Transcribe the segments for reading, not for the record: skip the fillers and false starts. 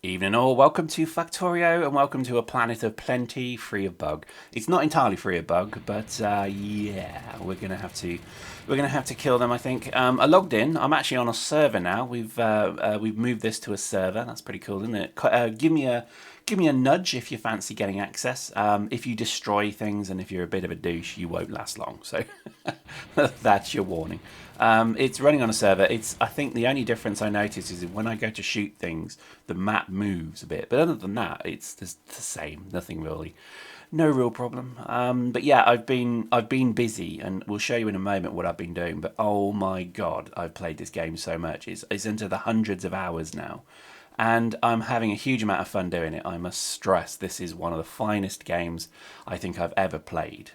Evening all, welcome to Factorio and welcome to a planet of plenty, free of bug. It's not entirely free of bug, but yeah, we're gonna have to kill them. I think. I logged in. I'm actually on a server now. We've moved this to a server. That's pretty cool, isn't it? Give me a nudge if you fancy getting access. If you destroy things and if you're a bit of a douche, you won't last long. So that's your warning. It's running on a server. I think the only difference I notice is when I go to shoot things, the map moves a bit. But other than that, it's the same. Nothing really, no real problem. But yeah, I've been busy, and we'll show you in a moment what I've been doing. But oh my god, I've played this game so much. It's into the hundreds of hours now. And I'm having a huge amount of fun doing it. I must stress this is one of the finest games I think I've ever played.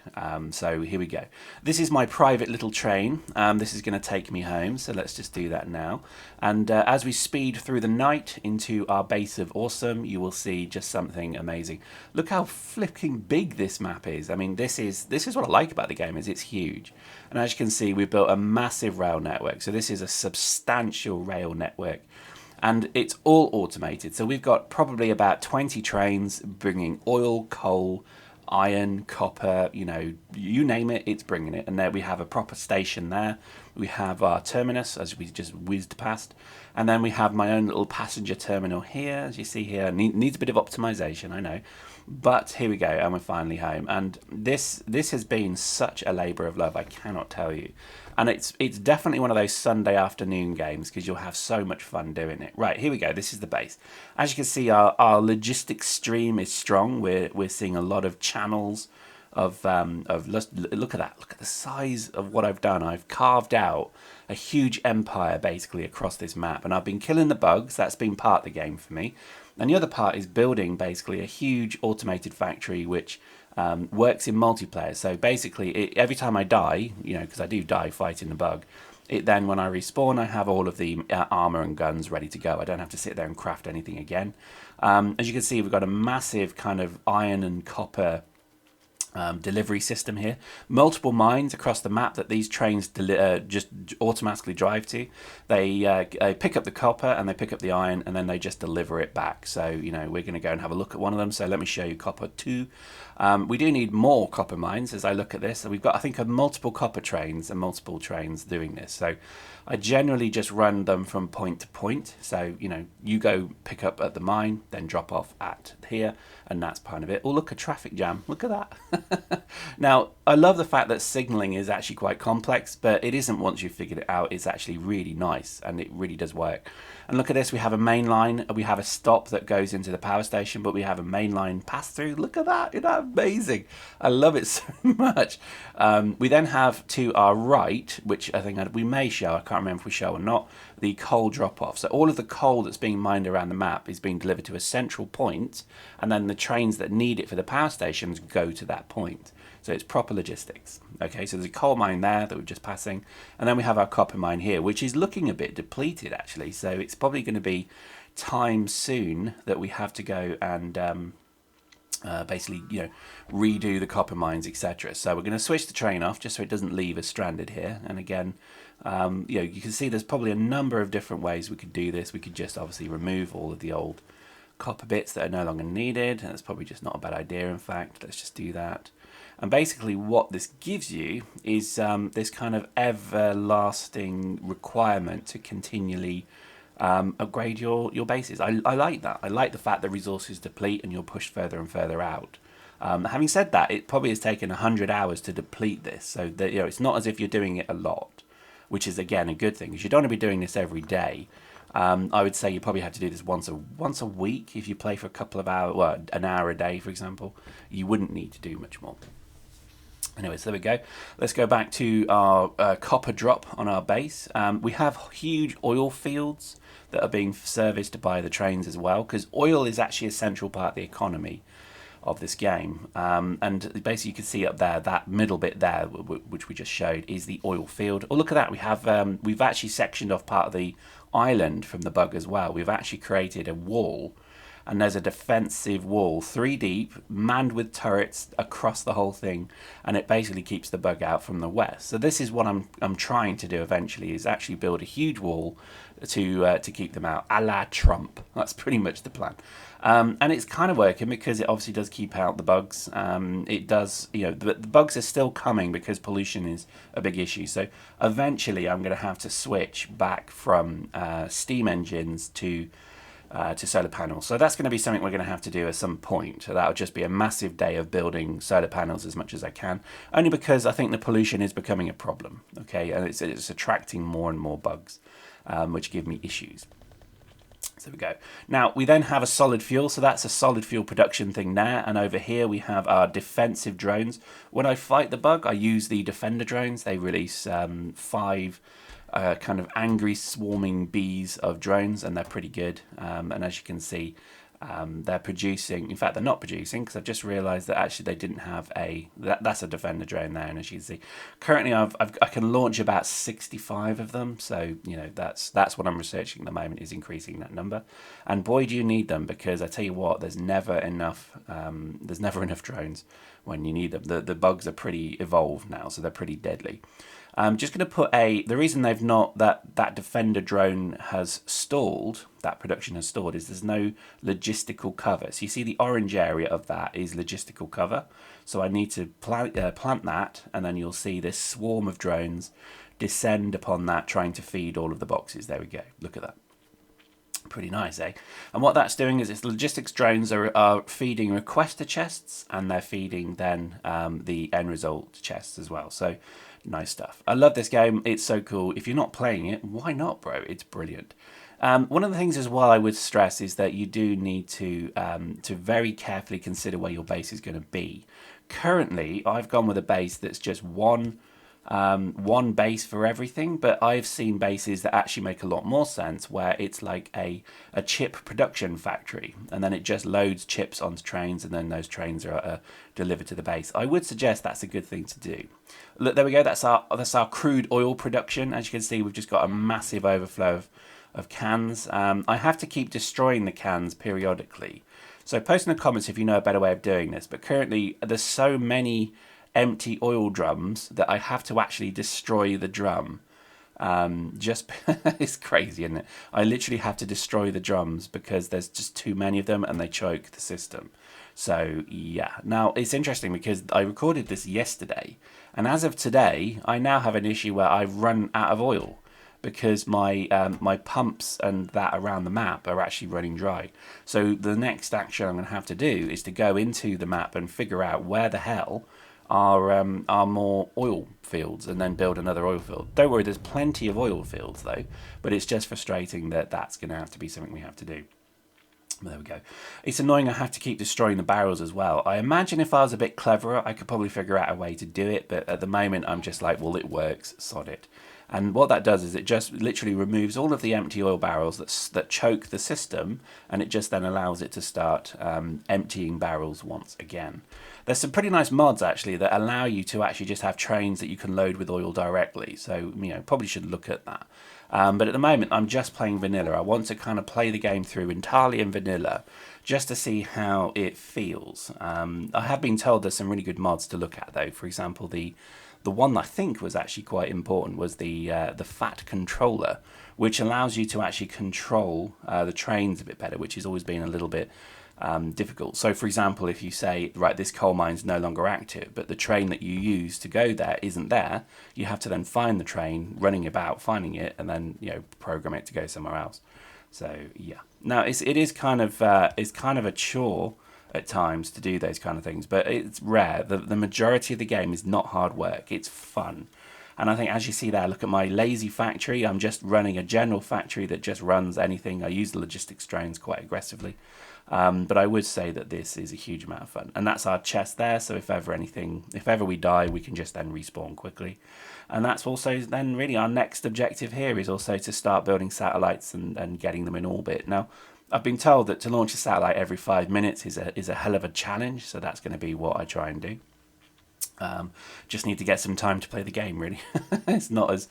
So here we go. This is my private little train. This is going to take me home, so let's just do that now. And as we speed through the night into our base of awesome, you will see just something amazing. Look how flipping big this map is. I mean, this is what I like about the game, is it's huge. And as you can see, we've built a massive rail network. So this is a substantial rail network. And it's all automated. So we've got probably about 20 trains bringing oil, coal, iron, copper, you name it, it's bringing it. And there we have a proper station there. We have our terminus, as we just whizzed past. And then we have my own little passenger terminal here, as you see here. Needs a bit of optimization, I know. But here we go, and we're finally home. And this has been such a labour of love, I cannot tell you. And it's definitely one of those Sunday afternoon games because you'll have so much fun doing it. Right, here we go. This is the base. As you can see, our logistics stream is strong. We're seeing a lot of channels of look at that. Look at the size of what I've done. I've carved out a huge empire basically across this map, and I've been killing the bugs. That's been part of the game for me. And the other part is building basically a huge automated factory which works in multiplayer. So basically, every time I die, because I do die fighting the bug, then when I respawn, I have all of the armor and guns ready to go. I don't have to sit there and craft anything again. As you can see, we've got a massive kind of iron and copper delivery system here. Multiple mines across the map that these trains just automatically drive to. They pick up the copper and they pick up the iron, and then they just deliver it back. So we're going to go and have a look at one of them. So let me show you copper 2. We do need more copper mines as I look at this. So we've got, I think, multiple copper trains and multiple trains doing this. So I generally just run them from point to point. So, you go pick up at the mine, then drop off at here, and that's part of it. Oh, look, a traffic jam. Look at that. Now, I love the fact that signaling is actually quite complex, but it isn't once you've figured it out. It's actually really nice, and it really does work. And look at this. We have a main line. We have a stop that goes into the power station, but we have a main line pass through. Look at that. Isn't that amazing? I love it so much. We then have to our right, which I think we may show, I can't remember if we show or not, the coal drop-off. So all of the coal that's being mined around the map is being delivered to a central point, and then the trains that need it for the power stations go to that point. So it's proper logistics. Okay, so there's a coal mine there that we're just passing, and then we have our copper mine here, which is looking a bit depleted actually. So it's probably going to be time soon that we have to go and basically, redo the copper mines, etc. So we're going to switch the train off just so it doesn't leave us stranded here. And again, you can see there's probably a number of different ways we could do this. We could just obviously remove all of the old copper bits that are no longer needed, and that's probably just not a bad idea. In fact, let's just do that. And basically what this gives you is this kind of everlasting requirement to continually upgrade your bases. I like that. I like the fact that resources deplete and you're pushed further and further out. Having said that, it probably has taken 100 hours to deplete this, so that it's not as if you're doing it a lot, which is again a good thing, because you don't want to be doing this every day. I would say you probably have to do this once a week. If you play for a couple of hours, well, an hour a day, for example, you wouldn't need to do much more. Anyway, so there we go. Let's go back to our copper drop on our base. We have huge oil fields that are being serviced by the trains as well, because oil is actually a central part of the economy of this game. And basically you can see up there, that middle bit there, which we just showed, is the oil field. Oh, look at that. We have we've actually sectioned off part of the island from the bug as well. We've actually created a wall and there's a defensive wall, 3 deep, manned with turrets across the whole thing, and it basically keeps the bug out from the west. So this is what I'm trying to do eventually, is actually build a huge wall to keep them out, a la Trump. That's pretty much the plan. And it's kind of working because it obviously does keep out the bugs. It does, the bugs are still coming because pollution is a big issue. So eventually I'm going to have to switch back from steam engines to solar panels. So that's going to be something we're going to have to do at some point. So that'll just be a massive day of building solar panels as much as I can, only because I think the pollution is becoming a problem. Okay, and it's attracting more and more bugs, which give me issues. So there we go. Now we then have a solid fuel, so that's a solid fuel production thing there, and over here we have our defensive drones. When I fight the bug, I use the defender drones. They release 5 kind of angry swarming bees of drones, and they're pretty good. And as you can see, they're producing, in fact they're not producing, because I've just realized that actually they didn't have that's a defender drone there, and as you can see currently I can launch about 65 of them. So that's what I'm researching at the moment, is increasing that number. And boy, do you need them, because I tell you what, there's never enough drones when you need them. The bugs are pretty evolved now, so they're pretty deadly. I'm just going to put the reason they've not, that defender drone has stalled, that production has stalled, is there's no logistical cover. So you see the orange area of that is logistical cover. So I need to plant that, and then you'll see this swarm of drones descend upon that, trying to feed all of the boxes. There we go. Look at that. Pretty nice, eh? And what that's doing is, its logistics drones are feeding requester chests, and they're feeding then the end result chests as well. So nice stuff. I love this game. It's so cool. If you're not playing it, why not, bro? It's brilliant. One of the things as well I would stress is that you do need to very carefully consider where your base is going to be. Currently, I've gone with a base that's just one base for everything, but I've seen bases that actually make a lot more sense, where it's like a chip production factory, and then it just loads chips onto trains, and then those trains are delivered to the base. I would suggest that's a good thing to do. Look, there we go. That's our crude oil production. As you can see, we've just got a massive overflow of cans. I have to keep destroying the cans periodically. So post in the comments if you know a better way of doing this. But currently, there's so many empty oil drums that I have to actually destroy the drum. It's crazy, isn't it? I literally have to destroy the drums because there's just too many of them, and they choke the system. So yeah, now it's interesting because I recorded this yesterday, and as of today I now have an issue where I've run out of oil, because my pumps and that around the map are actually running dry. So the next action I'm going to have to do is to go into the map and figure out where the hell are more oil fields, and then build another oil field. Don't worry, there's plenty of oil fields though, but it's just frustrating that that's going to have to be something we have to do. There we go. It's annoying I have to keep destroying the barrels as well. I imagine if I was a bit cleverer, I could probably figure out a way to do it, but at the moment I'm just like, well, it works, sod it. And what that does is it just literally removes all of the empty oil barrels that choke the system, and it just then allows it to start emptying barrels once again. There's some pretty nice mods actually that allow you to actually just have trains that you can load with oil directly. So, probably should look at that. But at the moment, I'm just playing vanilla. I want to kind of play the game through entirely in vanilla, just to see how it feels. I have been told there's some really good mods to look at though. For example, the one that I think was actually quite important was the fat controller, which allows you to actually control the trains a bit better, which has always been a little bit difficult. So for example, if you say, right, this coal mine's no longer active, but the train that you use to go there isn't there, you have to then find the train, running about, finding it, and then program it to go somewhere else. So yeah, now it is kind of a chore at times to do those kind of things, but it's rare. The majority of the game is not hard work, it's fun. And I think, as you see there, look at my lazy factory. I'm just running a general factory that just runs anything. I use the logistics drones quite aggressively. But I would say that this is a huge amount of fun. And that's our chest there, so if ever we die, we can just then respawn quickly. And that's also then really our next objective here, is also to start building satellites and getting them in orbit. Now, I've been told that to launch a satellite every 5 minutes is a hell of a challenge, so that's going to be what I try and do. Just need to get some time to play the game, really. It's not as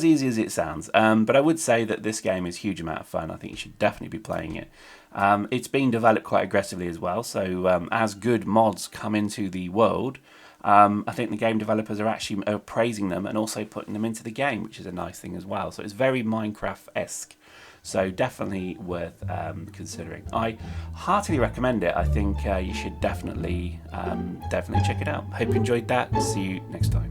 easy as it sounds, but I would say that this game is a huge amount of fun. I think you should definitely be playing it. It's been developed quite aggressively as well, so as good mods come into the world, I think the game developers are actually praising them and also putting them into the game, which is a nice thing as well. So it's very Minecraft-esque. So definitely worth considering. I heartily recommend it. I think you should definitely check it out. Hope you enjoyed that. See you next time.